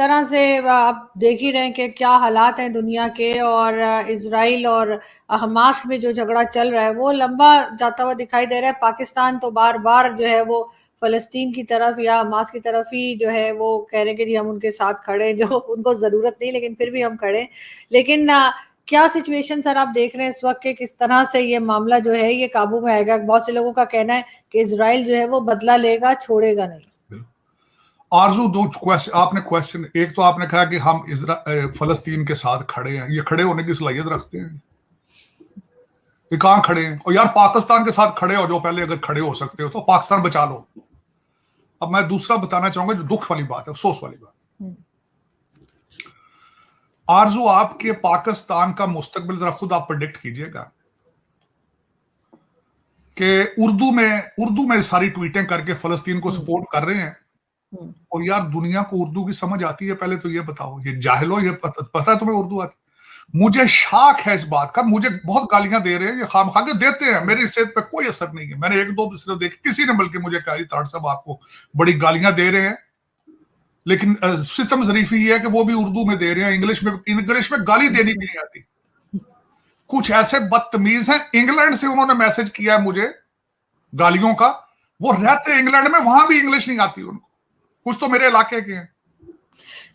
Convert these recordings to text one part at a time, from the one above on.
तरह से आप देख ही रहे हैं कि क्या हालात हैं दुनिया के, और इजराइल और हमास में जो झगड़ा चल रहा है वो लंबा जाता हुआ दिखाई दे रहा है। पाकिस्तान तो बार बार जो है वो फलस्तीन की तरफ या हमास की तरफ ही जो है वो कह रहे हैं कि जी हम उनके साथ खड़े हैं, जो उनको जरूरत नहीं लेकिन फिर भी हम खड़े हैं। लेकिन क्या सिचुएशन सर आप देख रहे हैं इस वक्त के, किस तरह से ये मामला जो है ये काबू में आएगा? बहुत से लोगों का कहना है कि इजराइल जो है वो बदला लेगा, छोड़ेगा नहीं। आरजू, दो क्वेश्चन आपने क्वेश्चन, एक तो आपने कहा कि हम फलस्तीन के साथ खड़े हैं। ये खड़े होने की सलाहियत रखते हैं? ये कहां खड़े हैं? और यार पाकिस्तान के साथ खड़े हो जो, पहले अगर खड़े हो सकते हो तो पाकिस्तान बचा लो। अब मैं दूसरा बताना चाहूंगा जो दुख वाली बात है, अफसोस वाली बात। आरजू, आपके पाकिस्तान का मुस्तकबिल जरा खुद आप प्रेडिक्ट कीजिएगा कि उर्दू में सारी ट्वीटें करके फलस्तीन को सपोर्ट कर रहे हैं। और यार दुनिया को उर्दू की समझ आती है? पहले तो ये बताओ, ये जाहिलो, ये पता है तुम्हें उर्दू आती? मुझे शाक है इस बात का। मुझे बहुत गालियां दे रहे हैं, ये खामखा के देते हैं, मेरी सेहत पे कोई असर नहीं है। मैंने एक दो दूसरे देखे, किसी ने बल्कि मुझे कहा ताड़ साहब आपको बड़ी गालियां दे रहे हैं, लेकिन सितम जरीफी ये है कि वो भी उर्दू में दे रहे हैं। इंग्लिश में गाली देनी भी नहीं आती। कुछ ऐसे बदतमीज हैं, इंग्लैंड से उन्होंने मैसेज किया है मुझे गालियों का। वो रहते इंग्लैंड में, वहां भी इंग्लिश नहीं आती उनको। कुछ तो मेरे इलाके के हैं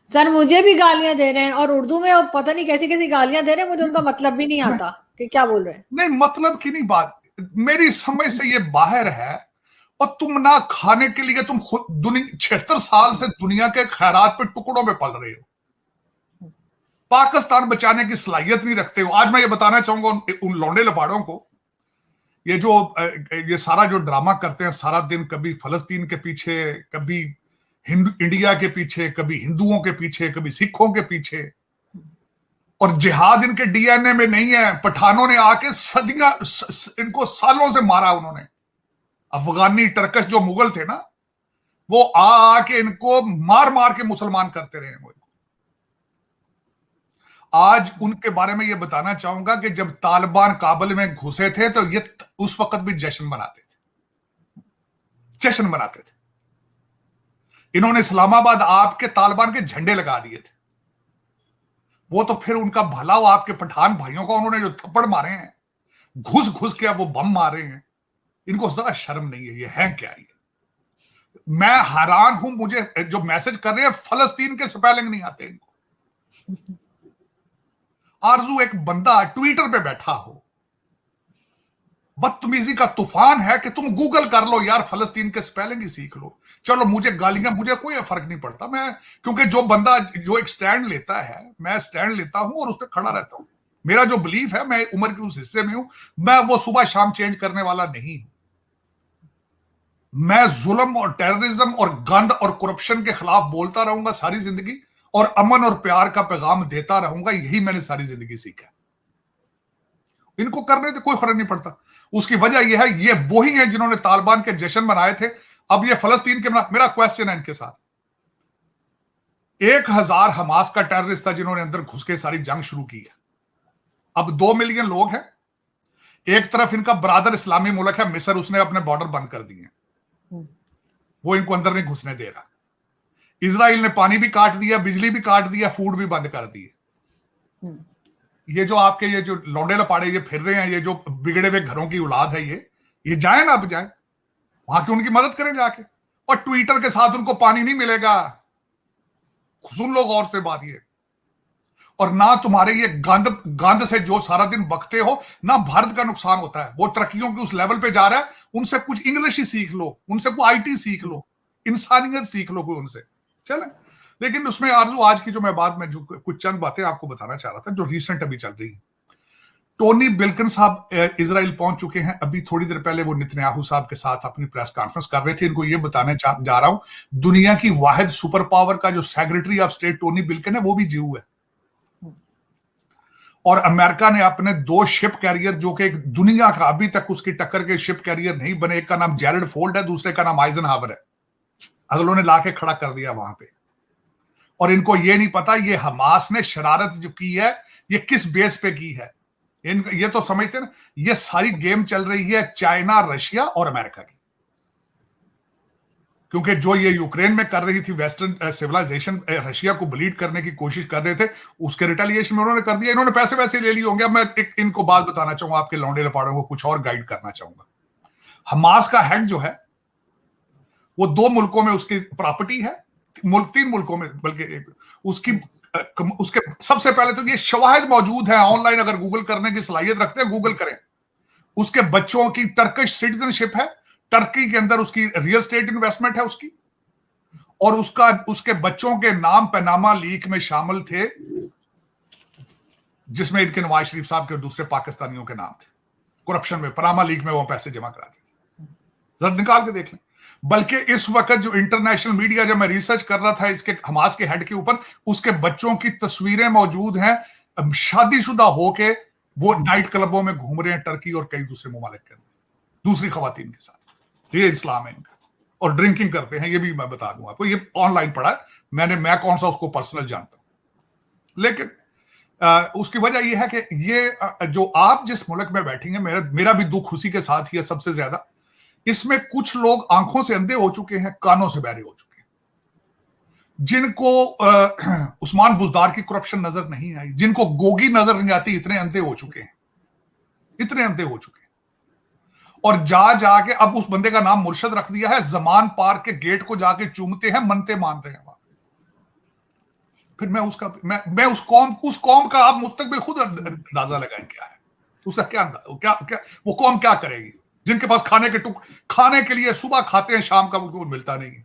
सर, मुझे भी गालियां दे रहे हैं और उर्दू में, और पता नहीं कैसी कैसी गालियां दे रहे हैं, मुझे उनका मतलब भी नहीं आता कि क्या बोल रहे हैं। नहीं, मतलब की नहीं बात, मेरी समझ से ये बाहर है। और तुम ना खाने के लिए, तुम खुद 76 साल से दुनिया के खैरात पे टुकड़ों में पल रहे हो, पाकिस्तान बचाने की सलाहियत नहीं रखते हो। आज मैं ये बताना चाहूंगा उन लौंडे लबाड़ों को, ये सारा जो ड्रामा करते हैं सारा दिन, कभी फलस्तीन के पीछे, कभी इंडिया के पीछे, कभी हिंदुओं के पीछे, कभी सिखों के पीछे, और जिहाद इनके डीएनए में नहीं है। पठानों ने आके सदियां इनको सालों से मारा उन्होंने। अफगानी टर्कश जो मुगल थे ना, वो आके इनको मार मार के मुसलमान करते रहे। वो आज उनके बारे में ये बताना चाहूंगा कि जब तालिबान काबुल में घुसे थे तो ये उस वक्त भी जश्न मनाते थे। इन्होंने इस्लामाबाद आपके तालिबान के झंडे लगा दिए थे। वो तो फिर उनका भला हो, आपके पठान भाइयों को उन्होंने जो थप्पड़ मारे हैं, घुस घुस के वो बम मारे हैं, इनको जरा शर्म नहीं है? ये है क्या? ये मैं हैरान हूं। मुझे जो मैसेज कर रहे हैं, फलस्तीन के स्पेलिंग नहीं आते इनको। आरजू, एक बंदा ट्विटर पे बैठा हो, बदतमीजी का तूफान है कि तुम गूगल कर लो यार, फलस्तीन के स्पेलिंग ही सीख लो। चलो मुझे गालियां, मुझे कोई फर्क नहीं पड़ता। मैं, क्योंकि जो बंदा जो एक स्टैंड लेता है, मैं स्टैंड लेता हूं और उस पर खड़ा रहता हूं। मेरा जो बिलीफ है, मैं उम्र के उस हिस्से में हूं, मैं वो सुबह शाम चेंज करने वाला नहीं हूं। मैं जुल्म और टेररिज्म और गंद और करप्शन के खिलाफ बोलता रहूंगा सारी जिंदगी, और अमन और प्यार का पैगाम देता रहूंगा। यही मैंने सारी जिंदगी सीखा। इनको करने से कोई फर्क नहीं पड़ता। उसकी वजह यह है, ये वही है जिन्होंने तालिबान के जश्न मनाए थे। अब ये फलस्तीन के मेरा क्वेश्चन है इनके साथ, 1000 हमास का टेररिस्ट था जिन्होंने अंदर घुस के सारी जंग शुरू की है। अब 2 मिलियन लोग हैं। एक तरफ इनका ब्रादर इस्लामी मुल्क है मिस्र, उसने अपने बॉर्डर बंद कर दिए, वो इनको अंदर नहीं घुसने दे रहा। इजराइल ने पानी भी काट दिया, बिजली भी काट दिया, फूड भी बंद कर दिए। ये जो आपके ये जो लौंडे लपाड़े ये फिर रहे हैं, ये जो बिगड़े हुए घरों की औलाद है, ये जाए ना, अब जाए वहां की उनकी मदद करें जाके। और ट्विटर के साथ उनको पानी नहीं मिलेगा। सुन लो गौर से बात ये। और ना तुम्हारे ये गंद से जो सारा दिन बकते हो, ना भारत का नुकसान होता है। वो तरक्कियों के उस लेवल पे जा रहा है, उनसे कुछ इंग्लिश ही सीख लो, उनसे कोई आईटी सीख लो, इंसानियत सीख लो कोई उनसे। चले, लेकिन उसमें आरजू, आज की जो मैं बात में जो कुछ चंद बातें आपको बताना चाह रहा था जो रिसेंट अभी चल रही है। टोनी बिल्किन साहब इजराइल पहुंच चुके हैं। अभी थोड़ी देर पहले वो नेतन्याहू साहब के साथ अपनी प्रेस कॉन्फ्रेंस कर रहे थे। इनको ये बताने जा रहा हूं, दुनिया की वाहिद सुपर पावर का जो सेक्रेटरी ऑफ स्टेट टोनी बिल्किन है, वो भी जीव है। और अमेरिका ने अपने 2 शिप कैरियर, जो कि एक दुनिया का अभी तक उसकी टक्कर के शिप कैरियर नहीं बने, एक का नाम जेरेड फोल्ड है, दूसरे का नाम आइजनहावर है, अगलों ने लाके खड़ा कर दिया वहां पे। और इनको ये नहीं पता ये हमास ने शरारत जो की है ये किस बेस पे की है। ये तो समझते ना, ये सारी गेम चल रही है चाइना, रशिया और अमेरिका की, क्योंकि जो ये यूक्रेन में कर रही थी वेस्टर्न सिविलाइजेशन, रशिया को ब्लीड करने की कोशिश कर रहे थे, उसके रिटेलिएशन में उन्होंने कर दिया। इन्होंने पैसे वैसे ले लिए होंगे। अब मैं इनको बात बताना चाहूंगा, आपके लौंडे लपाड़ों को कुछ और गाइड करना चाहूंगा। हमास का हेड जो है वो 2 मुल्कों में उसकी प्रॉपर्टी है, 3 मुल्कों में बल्कि उसके सबसे पहले तो ये शवाहिद मौजूद है ऑनलाइन, अगर गूगल करने की सलाहियत रखते हैं गूगल करें। उसके बच्चों की टर्किश सिटीजनशिप है, टर्की के अंदर उसकी रियल स्टेट इन्वेस्टमेंट है उसकी, और उसके बच्चों के नाम पनामा लीक में शामिल थे, जिसमें इनके नवाज शरीफ साहब के और दूसरे पाकिस्तानियों के नाम थे। करप्शन में पनामा लीक में वो पैसे जमा कराते थे, जरा निकाल के देख लें। बल्कि इस वक्त जो इंटरनेशनल मीडिया, जब मैं रिसर्च कर रहा था इसके हमास के हेड के ऊपर, उसके बच्चों की तस्वीरें मौजूद हैं, शादीशुदा होके वो नाइट क्लबों में घूम रहे हैं टर्की और कई दूसरे ममालिक के अंदर दूसरी खवातीन के साथ। ये इस्लाम है इनका। और ड्रिंकिंग करते हैं, ये भी मैं बता दूं आपको, ये ऑनलाइन पढ़ा है मैं कौन सा उसको पर्सनल जानता हूं। लेकिन उसकी वजह यह है कि ये जो आप जिस मुल्क में बैठेंगे, मेरा भी दुख उसी के साथ ही है सबसे ज्यादा। इसमें कुछ लोग आंखों से अंधे हो चुके हैं, कानों से बहरे हो चुके हैं, जिनको उस्मान बुजदार की करप्शन नजर नहीं आई, जिनको गोगी नजर नहीं आती, इतने अंधे हो चुके हैं, इतने अंधे हो चुके हैं। और जाके अब उस बंदे का नाम मुर्शद रख दिया है, जमान पार्क के गेट को जाके चूमते हैं, मनते मान रहे हैं वहां। फिर मैं उस कौम का आप मुस्तकबिल खुद अंदाजा लगाएं क्या है, उसका क्या वो कौम क्या करेगी, जिनके पास खाने के लिए सुबह खाते हैं, शाम का उनको मिलता नहीं है।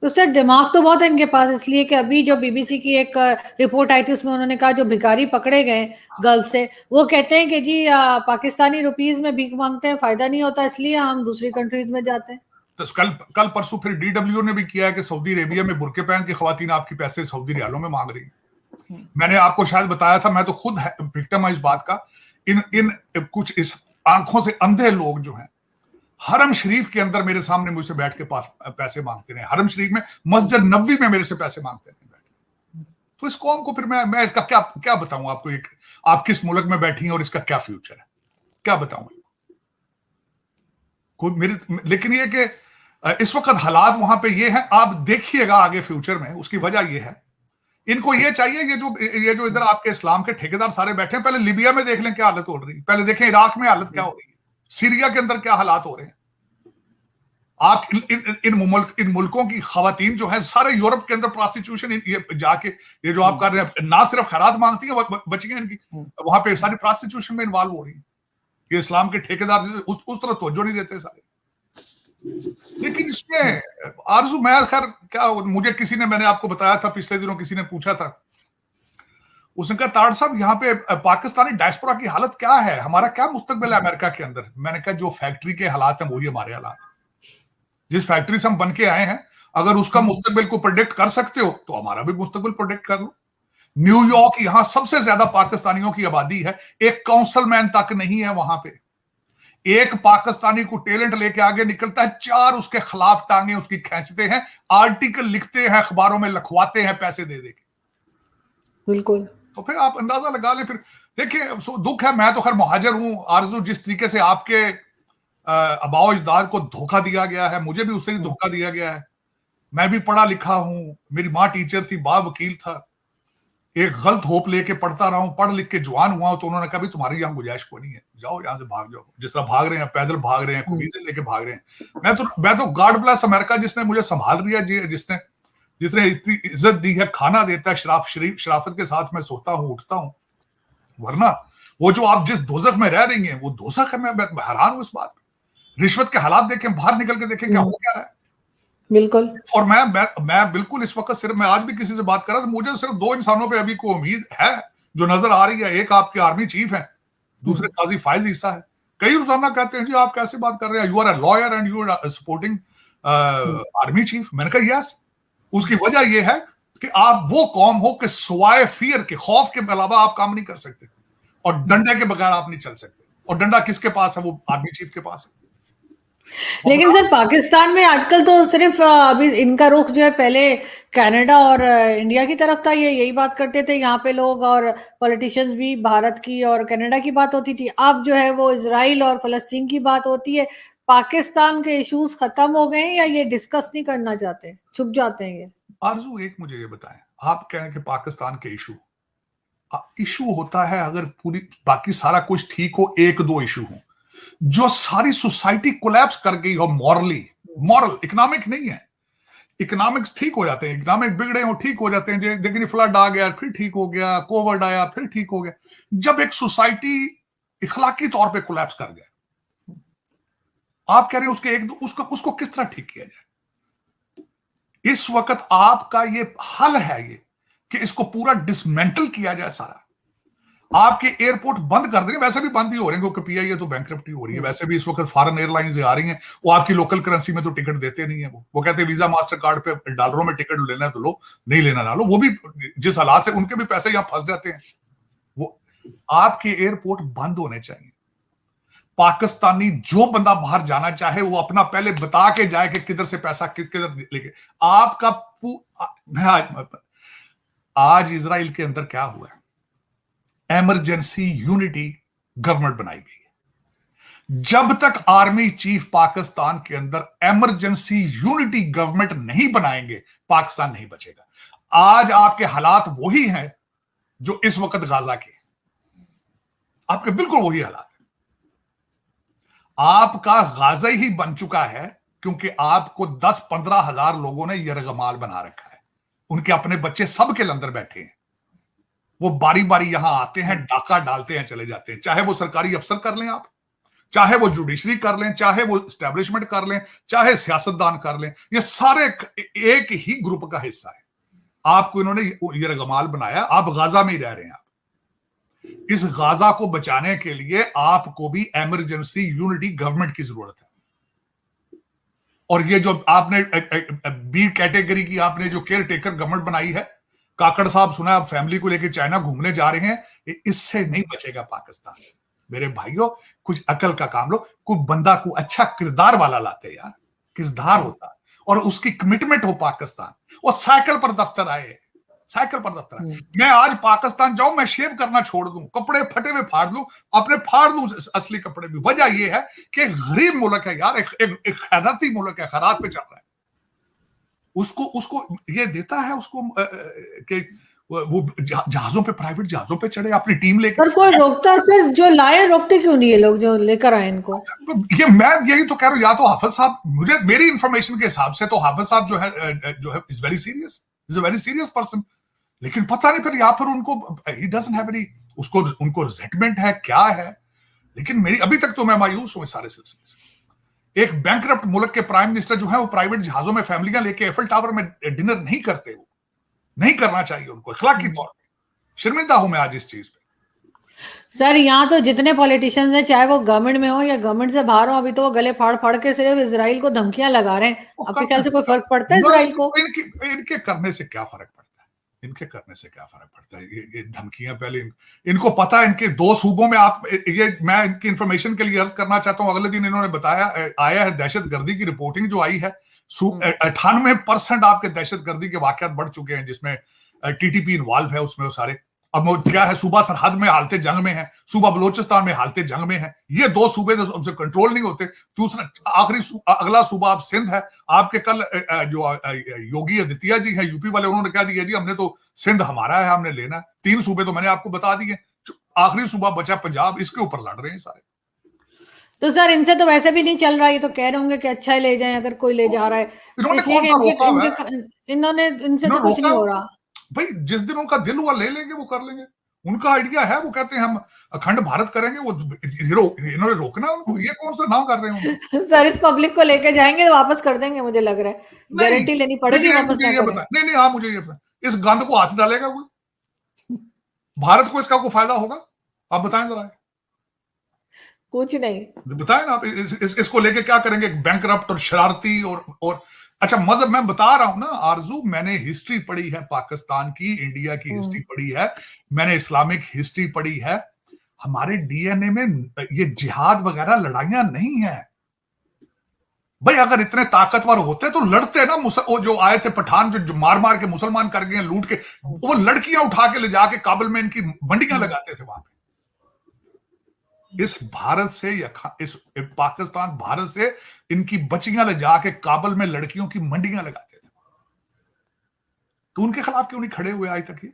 तो सर दिमाग तो बहुत है इनके पास, इसलिए कि अभी जो बीबीसी की एक रिपोर्ट आई थी उसमें उन्होंने कहा जो भिखारी पकड़े गए गल्फ से, वो कहते हैं कि जी पाकिस्तानी रुपीस में भीख मांगते हैं, फायदा नहीं होता, इसलिए हम दूसरी कंट्रीज में जाते हैं। तो कल परसों फिर DW ने भी किया है कि सऊदी अरेबिया में बुरके पहन के खवातीन आपकी पैसे सऊदी रियालों में मांग रही। मैंने आपको शायद बताया था, मैं तो खुद विक्टिम है इस बात का। इन कुछ इस आंखों से अंधे लोग जो हैं, हरम शरीफ के अंदर मेरे सामने मुझसे बैठ के पैसे मांगते रहे, हरम शरीफ में मस्जिद नबवी में मेरे से पैसे मांगते रहे बैठ। तो इस कौम को फिर मैं इसका क्या बताऊं आपको, आप किस मुल्क में बैठी हैं और इसका क्या फ्यूचर है, क्या बताऊं लेकिन ये कि इस वक्त हालात वहां पे ये हैं, आप देखिएगा आगे फ्यूचर में। उसकी वजह ये है, इनको ये चाहिए, ये जो इधर आपके इस्लाम के ठेकेदार सारे बैठे हैं, पहले लीबिया में देख लें क्या हालत हो रही है, पहले देखें इराक में हालत क्या हो रही है, सीरिया के अंदर क्या हालात हो रहे हैं। आप इन मुल्कों की खवातीन जो है सारे यूरोप के अंदर प्रोस्टिट्यूशन, ये जो आप कर रहे हैं, ना सिर्फ खैरात मांगती है बच्चियां इनकी, वहां पे सारी प्रोस्टिट्यूशन में इन्वॉल्व हो रही है। ये इस्लाम के ठेकेदार उस तरह तवज्जो नहीं देते सारे। लेकिन इसमें आरजू, मैं खैर क्या, मुझे किसी ने, मैंने आपको बताया था पिछले दिनों, किसी ने पूछा था, उसने कहा ताड़ साहब यहाँ पे पाकिस्तानी डायस्पोरा की हालत क्या है, हमारा क्या मुस्तकबिल है अमेरिका के अंदर। मैंने कहा जो फैक्ट्री के हालात हैं वही हमारे हालात, जिस फैक्ट्री से हम बन के आए हैं, अगर उसका मुस्तकबिल को प्रोडिक्ट कर सकते हो तो हमारा भी मुस्तकबिल प्रोडिक्ट कर लो। न्यूयॉर्क, यहां सबसे ज्यादा पाकिस्तानियों की आबादी है, एक काउंसिलमैन तक नहीं है वहां पे। एक पाकिस्तानी को टैलेंट लेके आगे निकलता है, 4 उसके खिलाफ टांगे उसकी खींचते हैं, आर्टिकल लिखते हैं, अखबारों में लिखवाते हैं पैसे दे के। बिल्कुल। तो फिर आप अंदाजा लगा ले। फिर देखिए, दुख है, मैं तो खैर मुहाजिर हूं आरजू, जिस तरीके से आपके आबाओ अजदाद को धोखा दिया गया है, मुझे भी उससे ही धोखा दिया गया है। मैं भी पढ़ा लिखा हूं, मेरी माँ टीचर थी, बाप वकील था, एक गलत होप लेके पढ़ता रहा हूं, पढ़ लिख के जवान हुआ तो उन्होंने कहा तुम्हारी यहां गुंजाइश को नहीं है, जाओ यहां से भाग जाओ, जिस तरह भाग रहे हैं, पैदल भाग रहे हैं, वीजे लेके भाग रहे हैं। मैं तो गॉड ब्लेस अमेरिका, जिसने मुझे संभाल लिया, जिसने इतनी इज्जत दी है, खाना देता है, शराफत के साथ मैं सोता हूं, उठता हूं। वरना वो जो आप जिस दोजख में रह रही हैं वो दोजख है। मैं हैरान हूं इस बात पे। रिश्वत के हालात देखें, बाहर निकल के देखें क्या हो क्या रहा है। बिल्कुल। और मैं बिल्कुल इस वक्त सिर्फ, मैं आज भी किसी से बात कर रहा था, मुझे सिर्फ 2 इंसानों पे अभी को उम्मीद है जो नजर आ रही है। एक आपके आर्मी चीफ है, दूसरे काजी फायज ईसा है। कई रोजाना कहते हैं जी आप कैसे बात कर रहे हैं, you are a lawyer and you are supporting army chief. मैंने कहा यस, उसकी वजह यह है कि आप वो कौम हो कि सिवाय फियर के, खौफ के अलावा आप काम नहीं कर सकते, और डंडे के बगैर आप नहीं चल सकते। और डंडा किसके पास है, वो आर्मी चीफ के पास है। लेकिन सर पाकिस्तान में आजकल तो सिर्फ अभी इनका रुख जो है, पहले कनाडा और इंडिया की तरफ था, ये यही बात करते थे यहाँ पे लोग, और पॉलिटिशियंस भी भारत की और कनाडा की बात होती थी। अब जो है वो इजराइल और फलस्तीन की बात होती है। पाकिस्तान के इश्यूज खत्म हो गए हैं या ये डिस्कस नहीं करना चाहते, छुप जाते हैं ये? आरजू एक मुझे ये बताएं, आप कहें कि पाकिस्तान के इशू होता है अगर पूरी बाकी सारा कुछ ठीक हो, एक दो इशू हो जो सारी सोसाइटी कोलैप्स कर गई हो मॉरल इकोनॉमिक नहीं है। इकोनॉमिक्स ठीक हो जाते हैं, इकोनॉमिक बिगड़े हो ठीक हो जाते हैं, लेकिन फ्लड आ गया फिर ठीक हो गया, कोविड आया फिर ठीक हो गया। जब एक सोसाइटी इखलाकी तौर पे कोलैप्स कर गया, आप कह रहे हैं उसको किस तरह ठीक किया जाए? इस वक्त आपका ये हल है ये कि इसको पूरा डिसमेंटल किया जाए सारा। आपके एयरपोर्ट बंद कर देंगे, वैसे भी बंद ही हो रहे हैं क्योंकि पीआईए तो बैंकरप्टी हो रही है। वैसे भी इस वक्त फॉरेन एयरलाइंस आ रही हैं, वो आपकी लोकल करेंसी में तो टिकट देते नहीं है। वो कहते हैं वीजा मास्टर कार्ड पे डॉलरों में टिकट लेना है तो लो, नहीं लेना ना लो। वो भी जिस हालात से उनके भी पैसे यहां फंस जाते हैं। वो आपके एयरपोर्ट बंद होने चाहिए। पाकिस्तानी जो बंदा बाहर जाना चाहे वो अपना पहले बता के जाए कि किधर से पैसा किधर लेके। आपका आज इजराइल के अंदर क्या हुआ है? इमरजेंसी यूनिटी गवर्नमेंट बनाई गई है। जब तक आर्मी चीफ पाकिस्तान के अंदर इमरजेंसी यूनिटी गवर्नमेंट नहीं बनाएंगे, पाकिस्तान नहीं बचेगा। आज आपके हालात वही हैं जो इस वक्त गाजा के, आपके बिल्कुल वही हालात है। आपका गाजा ही बन चुका है क्योंकि आपको 10-15 हजार लोगों ने यरगमाल बना रखा है। उनके अपने बच्चे सबके अंदर बैठे हैं। वो बारी बारी यहां आते हैं, डाका डालते हैं, चले जाते हैं। चाहे वो सरकारी अफसर कर लें आप, चाहे वो जुडिशरी कर लें, चाहे वो एस्टेब्लिशमेंट कर लें, चाहे सियासतदान कर लें, ये सारे एक ही ग्रुप का हिस्सा है। आपको इन्होंने यरगमाल बनाया, आप गाजा में ही रह रहे हैं। आप इस गाजा को बचाने के लिए आपको भी इमरजेंसी यूनिटी गवर्नमेंट की जरूरत है। और ये जो आपने बी कैटेगरी की आपने जो केयर टेकर गवर्नमेंट बनाई है, काकड़ साहब सुना आप फैमिली को लेकर चाइना घूमने जा रहे हैं, इससे नहीं बचेगा पाकिस्तान। मेरे भाइयों, कुछ अकल का काम लो। कोई बंदा को अच्छा किरदार वाला लाते यार, किरदार होता और उसकी कमिटमेंट हो पाकिस्तान। वो साइकिल पर दफ्तर आए, साइकिल पर दफ्तर आए। मैं आज पाकिस्तान जाऊं, मैं शेव करना छोड़ दूं, कपड़े फटे हुए फाड़ दूं, अपने फाड़ दूं असली कपड़े भी। वजह यह है कि गरीब मुल्क है यार, एक खैराती मुल्क है, खैरात पे चल रहा है। उसको ये देता है उसको कि वो जहाजों पे, प्राइवेट जहाजों पे चढ़े अपनी टीम लेकर। सर कोई रोकता है सर? जो लाए रोकते क्यों नहीं है लोग जो लेकर आए इनको? ये मैं यही तो कह रहा हूं, या तो हाफिज साहब, मुझे मेरी इंफॉर्मेशन के हिसाब से तो हाफिज साहब जो है is very serious, is a very serious person. लेकिन पता नहीं फिर या फिर उनको ही डजंट हैव एनी, उनको रिजेंटमेंट है क्या है। लेकिन मेरी अभी तक तो मैं मायूस हूं इस सारे सिलसिले से। एक बैंकरप्ट मुल्क के प्राइम मिनिस्टर जो है वो प्राइवेट जहाजों में फैमिलियां लेके एफिल टावर में डिनर नहीं करते। वो नहीं करना चाहिए उनको इखलाकी तौर पे। शर्मिंदा हूं मैं आज इस चीज पे। सर यहाँ तो जितने पॉलिटिशियंस हैं, चाहे वो गवर्नमेंट में हो या गवर्नमेंट से बाहर हो, अभी तो वो गले फाड़ फाड़ के सिर्फ इजराइल को धमकियां लगा रहे हैं। आपके ख्याल से कोई फर्क पड़ता है इजराइल को? इनके करने से क्या फर्क पड़ता है? इनके करने से क्या फर्क पड़ता है? ये धमकियां पहले इनको पता है। इनके 2 सूबों में आप ये, मैं इनकी इंफॉर्मेशन के लिए अर्ज करना चाहता हूं। अगले दिन इन्होंने बताया, आया है दहशतगर्दी की रिपोर्टिंग जो आई है, 98% आपके दहशतगर्दी के वाकयात बढ़ चुके हैं जिसमें टीटीपी इन्वॉल्व है उसमें। वो सारे अब क्या है, सूबा सरहद में हालते जंग में है, सूबा बलोचिस्तान में हालते जंग में है। ये 2 सूबे तो हमसे कंट्रोल नहीं होते। दूसरा अगला सूबा आप सिंध है। आपके कल जो योगी आदित्य जी है यूपी वाले, उन्होंने क्या दिया जी हमने तो सिंध हमारा है, हमने लेना है। 3 सूबे तो मैंने आपको बता दिए। आखिरी सूबा बचा पंजाब, इसके ऊपर लड़ रहे हैं सारे। तो सर इनसे तो वैसे भी नहीं चल रहा। ये तो कह रहे होंगे कि अच्छा ही ले जाएं अगर कोई ले जा रहा है। इन्होंने इनसे तो कुछ नहीं हो रहा भाई। जिस दिन उनका दिल हुआ ले लेंगे, वो कर लेंगे। उनका आइडिया है, वो कहते हैं हम अखंड भारत करेंगे। वो इन्होंने रोकना उनको? ये कौन सा नाम कर रहे हैं? सर इस पब्लिक को लेके जाएंगे, वापस कर देंगे, मुझे लग रहा है। गारंटी लेनी पड़ेगी वापस ना करें। नहीं, हाँ मुझे ये पता, इस गंद को हाथ डालेगा कोई? भारत को इसका कोई फायदा होगा? आप बताएं जरा। कुछ नहीं बताएं ना आप। इसको लेके क्या करेंगे? बैंकरप्ट और शरारती और अच्छा मजहब। मैं बता रहा हूं ना आरजू, मैंने हिस्ट्री पढ़ी है पाकिस्तान की, इंडिया की हिस्ट्री पढ़ी है, मैंने इस्लामिक हिस्ट्री पढ़ी है। हमारे डीएनए में ये जिहाद वगैरह लड़ाइयां नहीं है भाई। अगर इतने ताकतवर होते तो लड़ते ना। वो जो आए थे पठान, जो मार मार के मुसलमान कर गए, लूट के, वो लड़कियां उठा के ले जाके काबुल में इनकी मंडियां लगाते थे वहां पे। इस भारत से या इस पाकिस्तान भारत से इनकी बच्चियां ले जाके काबुल में लड़कियों की मंडियां लगाते थे। तो उनके खिलाफ क्यों नहीं खड़े हुए आज तक? ये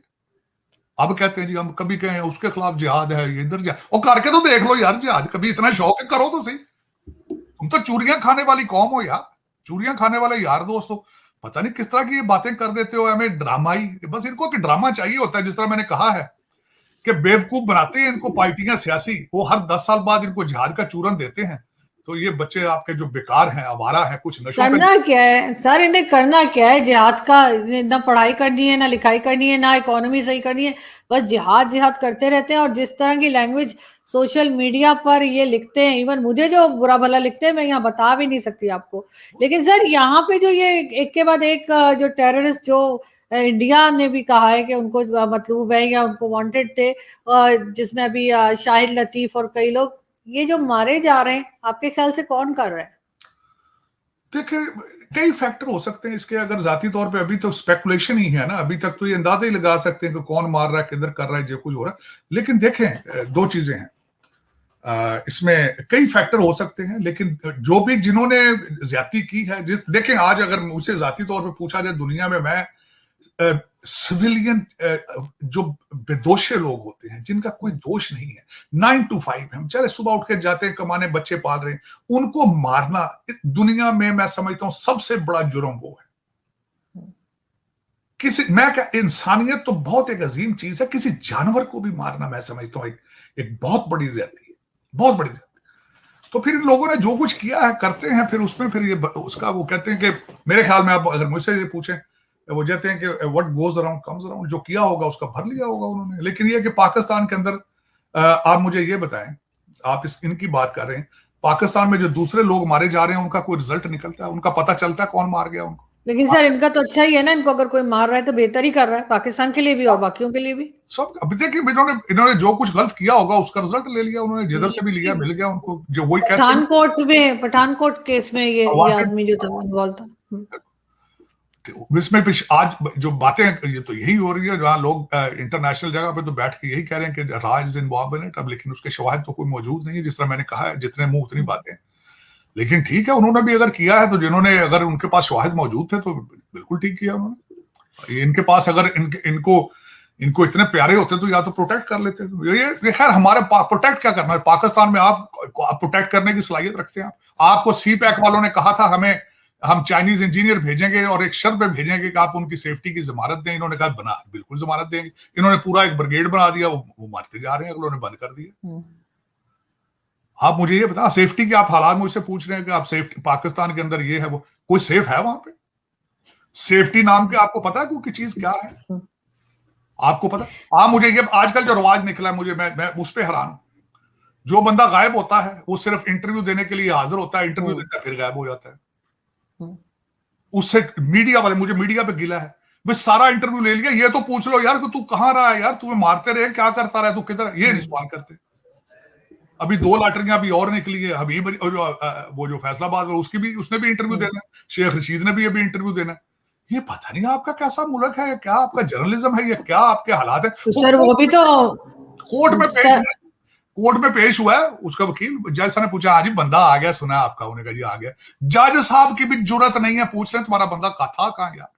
अब कहते हैं जी हम कभी कहें उसके खिलाफ जिहाद है, ये इधर जिहाद, और करके तो देख लो यार जिहाद, कभी इतना शौक है करो तो सही। तुम तो चूरियां खाने वाली कौम हो यार, चूरियां खाने वाले यार दोस्त हो। पता नहीं किस तरह की ये बातें कर देते हो, हमें ड्रामाई, बस इनको कि ड्रामा चाहिए होता है। जिस तरह मैंने कहा है कि बेवकूफ बनाते हैं इनको पार्टियां सियासी, वो हर 10 साल बाद इनको जिहाद का चूरन देते हैं। तो ये बच्चे आपके जो बेकार हैं, आवारा हैं, कुछ नशों पे करना क्या है सर, इन्हें करना क्या है जिहाद का? ना पढ़ाई करनी है, ना लिखाई करनी है, ना इकोनॉमी सही करनी है, बस जिहाद जिहाद करते रहते हैं। और जिस तरह की लैंग्वेज सोशल मीडिया पर ये लिखते हैं, इवन मुझे जो बुरा भला लिखते हैं मैं यहाँ बता भी नहीं सकती आपको। लेकिन सर यहाँ पे जो ये एक के बाद एक जो टेररिस्ट जो इंडिया ने भी कहा है कि उनको मतलूब है या उनको वांटेड थे, जिसमें अभी शाहिद लतीफ और कई लोग, ये जो मारे जा रहे हैं, आपके ख्याल से कौन कर रहा है? देखिए कई फैक्टर हो सकते हैं इसके। अगर जाती तौर पे अभी तो स्पेकुलेशन ही है ना, अभी तक तो ये अंदाजा ही लगा सकते हैं कि कौन मार रहा है, किधर कर रहा है, जो कुछ हो रहा है। लेकिन देखें दो चीजें हैं इसमें, कई फैक्टर हो सकते हैं। लेकिन जो भी जिन्होंने ज्यादती की है, देखें आज अगर मुझसे जाती तौर पे पूछा जाए दुनिया में, मैं सिविलियन जो बेदोषे लोग होते हैं जिनका कोई दोष नहीं है, 9 to 5 हम चले सुबह उठ के जाते हैं कमाने, बच्चे पाल रहे हैं, उनको मारना दुनिया में मैं समझता हूं सबसे बड़ा जुर्म वो है। मैं क्या, इंसानियत तो बहुत एक अजीम चीज है, किसी जानवर को भी मारना मैं समझता हूं एक बहुत बड़ी ज्यादती है, बहुत बड़ी ज्यादती। तो फिर इन लोगों ने जो कुछ किया है करते हैं, फिर उसमें फिर ये उसका वो कहते हैं कि मेरे ख्याल में आप अगर मुझसे ये पूछें, वो कहते हैं कि what goes around comes around, जो किया होगा उसका भर लिया होगा उन्होंने। लेकिन ये कि पाकिस्तान के अंदर आप मुझे ये बताएं, आप इनकी बात कर रहे हैं, पाकिस्तान में जो दूसरे लोग मारे जा रहे हैं उनका कोई रिजल्ट निकलता है, उनका पता चलता है कौन मार गया उनको? लेकिन सर इनका तो अच्छा ही है ना, इनको अगर कोई मार रहा है तो बेहतर ही कर रहा है, पाकिस्तान के लिए भी और बाकियों के लिए भी। सब अभी देखिए इन्होंने जो कुछ गलत किया होगा उसका रिजल्ट ले लिया उन्होंने, जिधर से भी लिया मिल गया उनको, जो वही कहते हैं पठानकोट केस में ये आदमी जो था इन्वॉल्व था। इसमें आज जो बातें ये तो यही हो रही है, जहां लोग इंटरनेशनल जगह पे तो बैठ के यही कह रहे हैं कि राज इज इन्वॉल्व इन इट। अब लेकिन उसके शवाहिद तो कोई मौजूद नहीं है, जिस तरह मैंने कहा है, जितने मुंह उतनी बातें। लेकिन ठीक है, उन्होंने भी अगर किया है तो जिन्होंने, अगर उनके पास शवाहिद मौजूद थे तो बिल्कुल ठीक किया उन्होंने। इनके पास अगर इनको इतने प्यारे होते तो या तो प्रोटेक्ट कर लेते। ये खैर हमारे प्रोटेक्ट क्या करना है पाकिस्तान में, आप प्रोटेक्ट करने की सलाहियत रखते हैं। आपको सी पैक वालों ने कहा था हम चाइनीज इंजीनियर भेजेंगे और एक शर्त पे भेजेंगे कि आप उनकी सेफ्टी की जमानत दें। इन्होंने कहा बना, बिल्कुल जमानत देंगे। इन्होंने पूरा एक ब्रिगेड बना दिया, वो मारते जा रहे हैं, अगलों ने बंद कर दिया। आप मुझे ये बता, सेफ्टी के आप हालात मुझसे पूछ रहे हैं कि आप सेफ्टी पाकिस्तान के अंदर ये है वो, कोई सेफ है वहां पे? सेफ्टी नाम के आपको पता है कोई चीज क्या है? आपको पता? आप मुझे ये आजकल जो रवाज निकला है, मुझे मैं उस पर हैरान हूं। जो बंदा गायब होता है वो सिर्फ इंटरव्यू देने के लिए हाजिर होता है, इंटरव्यू देता है फिर गायब हो जाता है। उससे मीडिया वाले, मुझे मीडिया पे गिला है, भाई सारा इंटरव्यू ले लिया, ये तो पूछ लो यार कि तू कहां रहा है यार, तुम्हें मारते रहे, क्या करता रहा, तू किधर, ये नहीं सवाल करते। अभी 2 लॉटरियां भी और निकली है, हबीब वो जो फैसलाबाद है उसकी भी, उसने भी इंटरव्यू देना है, शेख रशीद ने भी अभी इंटरव्यू देना है। ये पता नहीं आपका कैसा मुल्क है, क्या आपका जर्नलिज्म है, ये क्या आपके हालात है। सर वो भी तो कोर्ट में पेश हुआ है, उसका वकील जज ने पूछा, आज बंदा आ गया, सुना आपका? उन्होंने कहा जी आ गया। जज साहब की भी जरूरत नहीं है, पूछ रहे हैं तुम्हारा बंदा था कहां गया?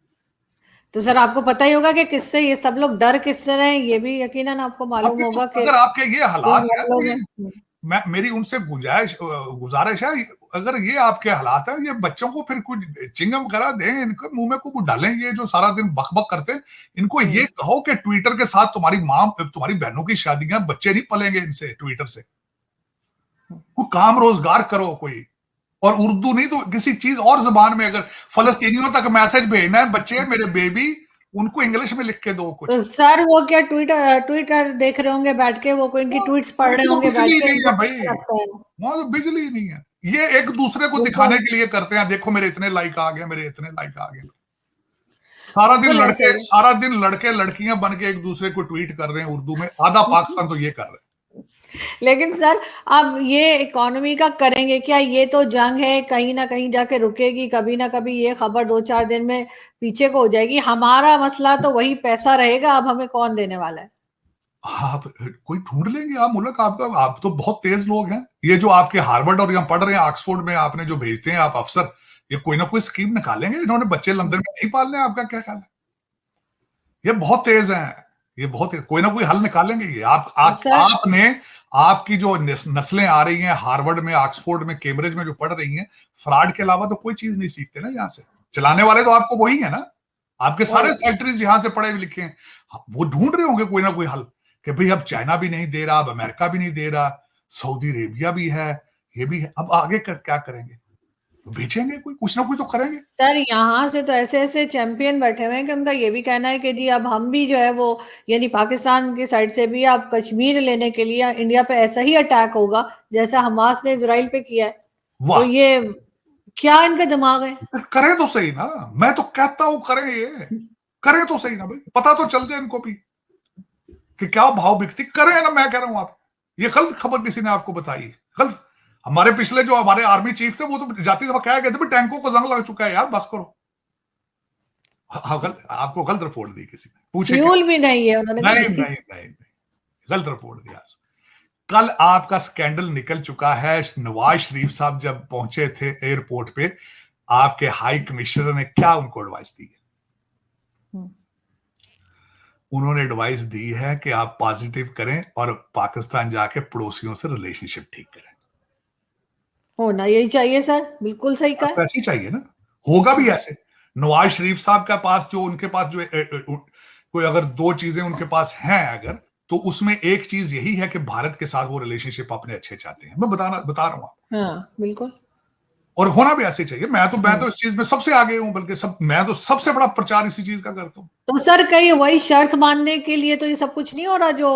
तो सर आपको पता ही होगा कि किससे ये सब लोग डर किससे रहे, ये भी यकीनन आपको मालूम होगा कि अगर आपके ये हालात है, मेरी उनसे गुजारिश है, अगर ये आपके हालात है, ये बच्चों को फिर कुछ चिंगम वगैरह दें, इनके मुंह में कुछ डालें। ये जो सारा दिन बकबक करते हैं, इनको ये कहो कि ट्विटर के साथ तुम्हारी माँ तुम्हारी बहनों की शादियां, बच्चे नहीं पलेंगे इनसे, ट्विटर से कोई काम रोजगार करो कोई, और उर्दू नहीं तो किसी चीज और जबान में। अगर फलस्तीनियों तक मैसेज भेजना है, बच्चे मेरे बेबी, उनको इंग्लिश में लिख के दो कुछ। तो सर वो क्या ट्विटर देख रहे होंगे बैठ के, वो कोई इनकी ट्वीट्स पढ़ रहे होंगे बैठ के? नहीं है भाई, वहां तो बिजली ही नहीं है। ये एक दूसरे को दिखाने के लिए करते हैं, देखो मेरे इतने लाइक आ गए, मेरे इतने लाइक आ गए। सारा दिन लड़के लड़कियां बन के एक दूसरे को ट्वीट कर रहे हैं उर्दू में, आधा पाकिस्तान तो ये कर रहे हैं। लेकिन सर अब ये इकोनॉमी का करेंगे क्या? ये तो जंग है, कहीं ना कहीं जाके रुकेगी, कभी ना कभी ये खबर 2-4 दिन में पीछे को हो जाएगी। हमारा मसला तो वही पैसा रहेगा, अब हमें कौन देने वाला है? आप कोई ढूंढ लेंगे आप मुल्क आपका। आप तो बहुत तेज लोग हैं। ये जो आपके हार्वर्ड और यहाँ पढ़ रहे हैं ऑक्सफोर्ड में, आपने जो भेजते हैं आप अफसर, ये कोई ना कोई स्कीम निकालेंगे। इन्होंने बच्चे लंदन में नहीं पालने, आपका क्या ख्याल है? ये बहुत तेज हैं, ये बहुत कोई ना कोई हल निकालेंगे ये। सर आपने आपकी जो नस्लें आ रही हैं हार्वर्ड में, ऑक्सफोर्ड में, कैम्ब्रिज में जो पढ़ रही हैं, फ्रॉड के अलावा तो कोई चीज नहीं सीखते ना यहाँ से। चलाने वाले तो आपको वही है ना, आपके सारे और सेक्रेटरीज यहाँ से पढ़े लिखे हैं। वो ढूंढ रहे होंगे कोई ना कोई हल कि भाई अब चाइना भी नहीं दे रहा, अब अमेरिका भी नहीं दे रहा, सऊदी अरेबिया भी है, ये भी है, अब आगे क्या करेंगे? तो बेचेंगे, कोई कुछ ना कुछ तो करेंगे। सर यहाँ से तो ऐसे ऐसे चैंपियन बैठे हुए हैं कि उनका ये भी कहना है कि जी अब हम भी जो है वो, यानी पाकिस्तान की साइड से भी आप कश्मीर लेने के लिए इंडिया पे ऐसा ही अटैक होगा जैसा हमास ने इसराइल पे किया है। तो वाह, ये क्या इनका दिमाग है? करें तो सही ना। मैं तो कहता हूं करें, ये करें तो सही ना भाई, पता तो चल जाए इनको भी कि क्या भाव बिकती। करें ना, मैं कह रहा हूं आप, ये गलत खबर किसी ने आपको बताई, गलत। हमारे पिछले जो हमारे आर्मी चीफ थे वो तो जाती दफा क्या कहते, टैंकों को जंग लग चुका है यार, बस करो। हाँ, गलत, आपको गलत रिपोर्ट दी किसी ने, पूछे फ्यूल भी नहीं है उन्होंने नहीं कहा। नहीं नहीं नहीं, गलत रिपोर्ट दिया। कल आपका स्कैंडल निकल चुका है। नवाज शरीफ साहब जब पहुंचे थे एयरपोर्ट पे, आपके हाई कमिश्नर ने क्या उनको एडवाइस दी है? उन्होंने एडवाइस दी है कि आप पॉजिटिव करें और पाकिस्तान जाके पड़ोसियों से रिलेशनशिप ठीक करें। होना यही चाहिए सर, बिल्कुल सही तो कहा। ऐसे ही चाहिए ना, होगा भी ऐसे। नवाज शरीफ साहब का पास जो, उनके पास जो कोई अगर दो चीजें उनके पास हैं अगर, तो उसमें एक चीज यही है कि भारत के साथ वो रिलेशनशिप अपने अच्छे चाहते हैं। मैं बता रहा हूं आपको, हाँ बिल्कुल। और होना भी ऐसे चाहिए। मैं तो इस चीज में सबसे आगे हूं, बल्कि मैं तो सबसे बड़ा प्रचार इसी चीज का करता हूं। तो सर कहीं वही शर्त मानने के लिए तो ये सब कुछ नहीं हो रहा जो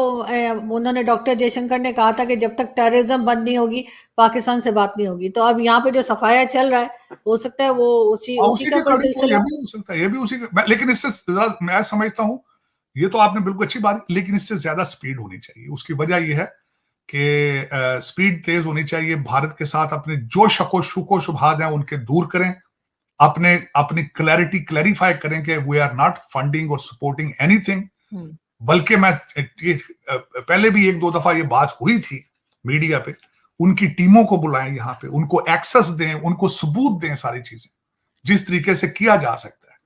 उन्होंने डॉक्टर जयशंकर ने कहा था कि जब तक टेररिज्म बंद नहीं होगी पाकिस्तान से बात नहीं होगी। तो अब यहाँ पे जो सफाया चल रहा है हो सकता है वो उसी उसी उसी का के कोई अकॉर्डिंग ये सिलसिला। भी हो सकता है, ये भी उसी लेकिन इससे ज्यादा मैं समझता हूं, ये तो आपने बिल्कुल अच्छी बात, लेकिन इससे ज्यादा स्पीड होनी चाहिए। उसकी वजह यह है कि स्पीड तेज होनी चाहिए। भारत के साथ अपने जो शको शुभात हैं उनके दूर करें, अपने अपनी क्लैरिफाई करें कि वी आर नॉट फंडिंग और सपोर्टिंग एनीथिंग। बल्कि मैं पहले भी एक दो दफा ये बात हुई थी मीडिया पे, उनकी टीमों को बुलाएं यहाँ पे, उनको एक्सेस दें, उनको सबूत दें, सारी चीजें जिस तरीके से किया जा सकता है।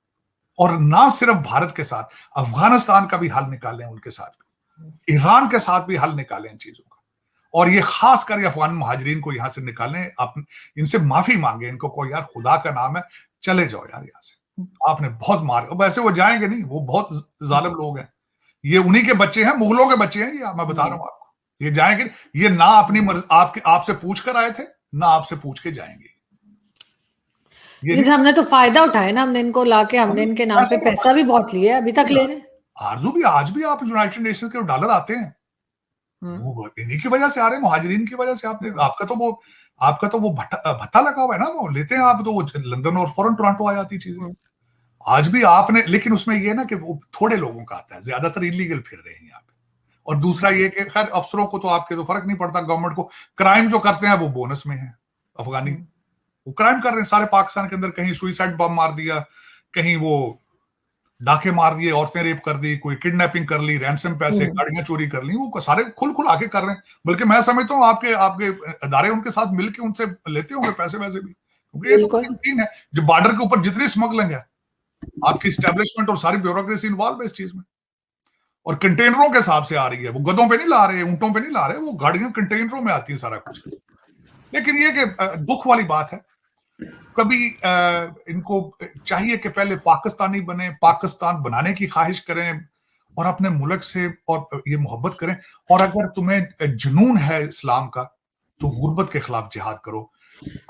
और ना सिर्फ भारत के साथ, अफगानिस्तान का भी हल निकालें, उनके साथ भी, ईरान के साथ भी हल निकालें इन चीजों का। और ये खास कर अफगान मुहाजिरीन को यहां से निकालें, आप इनसे माफी मांगे, इनको कोई यार खुदा का नाम है, चले जाओ यार यहाँ से, आपने बहुत मार। वैसे वो जाएंगे नहीं, वो बहुत जालिम लोग हैं, ये उन्हीं के बच्चे हैं, मुगलों के बच्चे हैं, ये मैं बता रहा हूं आपको। ये जाएंगे, ये ना अपनी मर्जी आपसे पूछ कर आए थे, ना आपसे पूछ के जाएंगे। लेकिन हमने तो फायदा उठाया ना, हमने इनको लाके हमने इनके नाम पे पैसा भी बहुत लिया है, अभी तक ले रहे हैं। आरजू भी, आज भी आप यूनाइटेड नेशन के डॉलर आते हैं, वो इन्हीं की वजह से आ रहे हैं, मुहाजिरीन की वजह से। आपका तो वो भत्ता लगा हुआ है ना, वो लेते हैं आप, तो वो लंदन और फौरन टोरंटो आ जाती चीजें। आज भी आपने, लेकिन उसमें ये ना कि वो थोड़े लोगों का आता है, ज्यादातर इलीगल फिर रहे हैं यहाँ पे। और दूसरा ये कि खैर अफसरों को तो आपके तो फर्क नहीं पड़ता, गवर्नमेंट को क्राइम जो करते हैं वो बोनस में है। अफगानी वो क्राइम कर रहे हैं सारे पाकिस्तान के अंदर, कहीं सुइसाइड बम मार दिया, कहीं वो डाके मार दिए, औरतें रेप कर दी, कोई किडनैपिंग कर ली, रैंसम पैसे, गाड़ियां चोरी कर ली, वो सारे खुल आके कर रहे हैं। बल्कि मैं समझता हूँ आपके आपके अदारे उनके साथ मिलकर उनसे लेते होंगे पैसे वैसे भी, क्योंकि ये तो यकीन है जो बॉर्डर के ऊपर जितनी स्मगलिंग है, आपकी स्टैब्लिशमेंट और सारी ब्यूरोक्रेसी इन्वॉल्व है इस चीज में। और कंटेनरों के हिसाब से आ रही है, वो गधों पे नहीं ला रहे, ऊंटों पे नहीं ला रहे, वो गाड़ियां कंटेनरों में आती है सारा कुछ। लेकिन ये कि दुख वाली बात है, कभी इनको चाहिए कि पहले पाकिस्तानी बने, पाकिस्तान बनाने की ख्वाहिश करें और अपने मुल्क से और ये मोहब्बत करें। और अगर तुम्हें जुनून है इस्लाम का, तो गुर्बत के खिलाफ जिहाद करो,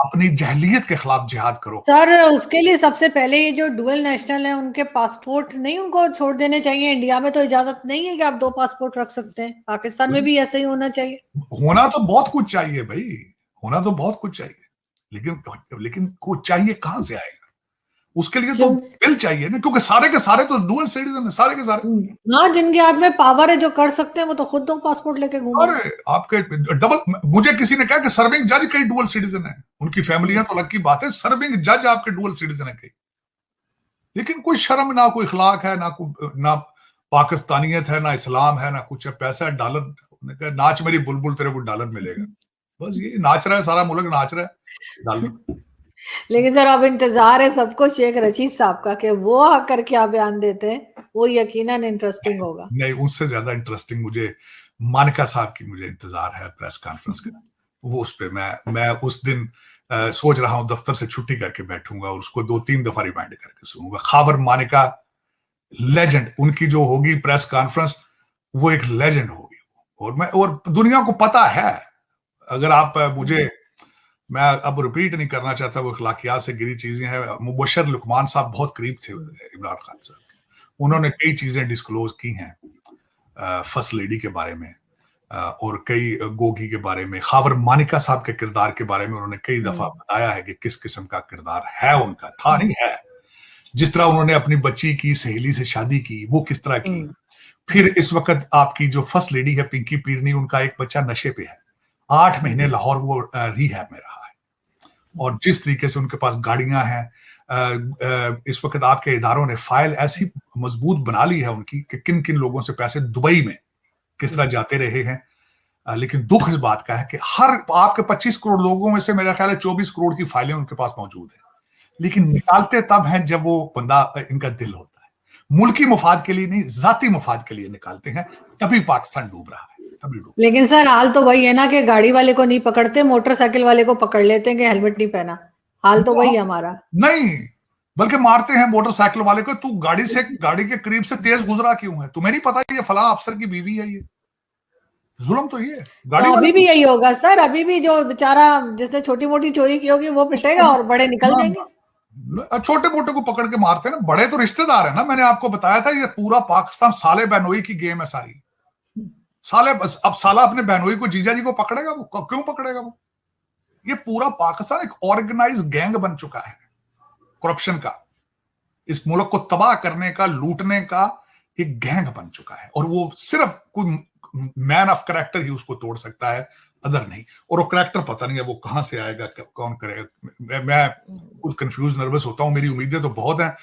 अपनी जहलियत के खिलाफ जिहाद करो। सर उसके लिए सबसे पहले ये जो डुअल नेशनल है उनके पासपोर्ट नहीं उनको छोड़ देने चाहिए। इंडिया में तो इजाजत नहीं है कि आप 2 पासपोर्ट रख सकते हैं, पाकिस्तान में भी ऐसे ही होना चाहिए। होना तो बहुत कुछ चाहिए भाई, होना तो बहुत कुछ चाहिए, लेकिन कुछ चाहिए कहां से आएगा? उसके लिए तो बिल चाहिए ना, क्योंकि सारे के सारे तो डुअल सिटीजन है, सारे के सारे। हाँ, जिनके हाथ में पावर है, जो कर सकते हैं, वो तो खुद 2 पासपोर्ट लेके घूम रहे हैं। अरे आपके डबल, मुझे किसी ने कहा कि सर्विंग जज कई डुअल सिटीजन है, उनकी फैमिलियां तो अलग की बात है, सर्विंग जज आपके डुअल सिटीजन है कई। लेकिन कोई शर्म ना, कोई इखलाक है ना, पाकिस्तानियत है ना, इस्लाम है ना कुछ है, पैसा है, डॉलर। उन्होंने कहा नाच मेरी बुलबुल, तेरे को डॉलर मिलेगा। बस ये नाच रहा है, सारा मुल्क नाच रहा है डॉलर। लेकिन सर अब इंतजार है सबको शेख रशीद साहब का कि वो आकर क्या बयान देते हैं, वो यकीनन इंटरेस्टिंग होगा। नहीं, उससे ज्यादा इंटरेस्टिंग मुझे मानिका साहब की मुझे इंतजार है प्रेस कॉन्फ्रेंस का। वो उस पे मैं उस दिन सोच रहा हूं दफ्तर से छुट्टी करके बैठूंगा और उसको 2-3 दफा रिमाइंड करके सुनूंगा। खावर मानिका लेजेंड, उनकी जो होगी प्रेस कॉन्फ्रेंस, वो एक लेजेंड होगी। और दुनिया को पता है, अगर आप मुझे, मैं अब रिपीट नहीं करना चाहता, वो अखलाकियात से गिरी चीजें हैं। मुबशर लुकमान साहब बहुत करीब थे इमरान खान साहब के, उन्होंने कई चीजें डिस्क्लोज की हैं फर्स्ट लेडी के बारे में, और कई गोगी के बारे में, खावर मानिका साहब के किरदार के बारे में उन्होंने कई दफा बताया है कि किस किस्म का किरदार है उनका, था नहीं है। जिस तरह उन्होंने अपनी बच्ची की सहेली से शादी की, वो किस तरह की। फिर इस वक्त आपकी जो फर्स्ट लेडी है पिंकी पीरनी, उनका एक बच्चा नशे पे है, 8 महीने लाहौर वो रिहैब में रहा है। और जिस तरीके से उनके पास गाड़ियां हैं, इस वक्त आपके इदारों ने फाइल ऐसी मजबूत बना ली है उनकी कि किन किन लोगों से पैसे दुबई में किस तरह जाते रहे हैं। लेकिन दुख इस बात का है कि हर आपके 25 करोड़ लोगों में से मेरा ख्याल है 24 करोड़ की फाइलें उनके पास मौजूद है, लेकिन निकालते तब हैं जब वो बंदा, इनका दिल होता है। मुल्की मुफाद के लिए नहीं, जाती मुफाद के लिए निकालते हैं, तभी पाकिस्तान डूब रहा है, तभी डूब। लेकिन सर हाल तो वही है ना कि गाड़ी वाले को नहीं पकड़ते, मोटरसाइकिल वाले को पकड़ लेते हैं कि हेलमेट नहीं पहना। हाल तो वही है हमारा। नहीं, बल्कि मारते हैं मोटरसाइकिल वाले को, तू गाड़ी के करीब से तेज गुजरा क्यों है, तुम्हें नहीं पता ये फला अफसर की बीवी है। ये जुल्म तो ये है गाड़ी तो अभी वाले भी यही होगा सर, अभी भी जो बेचारा जिसने छोटी मोटी चोरी की होगी वो पिटेगा और बड़े निकल जाएंगे। छोटे मोटे को पकड़ के मारते हैं ना, बड़े तो रिश्तेदार है ना। मैंने आपको बताया था ये पूरा पाकिस्तान साले बहनोई की गेम है सारी। साले अब साला अपने बहनोई को, जीजा जी को पकड़ेगा, वो क्यों पकड़ेगा वो? ये पूरा पाकिस्तान एक ऑर्गेनाइज गैंग बन चुका है करप्शन का, इस मुल्क को तबाह करने का, लूटने का एक गैंग बन चुका है। और वो सिर्फ कोई मैन ऑफ कैरेक्टर ही उसको तोड़ सकता है, अदर नहीं। और वो कैरेक्टर पता नहीं है वो कहां से आएगा, कौन करेगा। मैं खुद कंफ्यूज, नर्वस होता हूं। मेरी उम्मीदें तो बहुत हैं।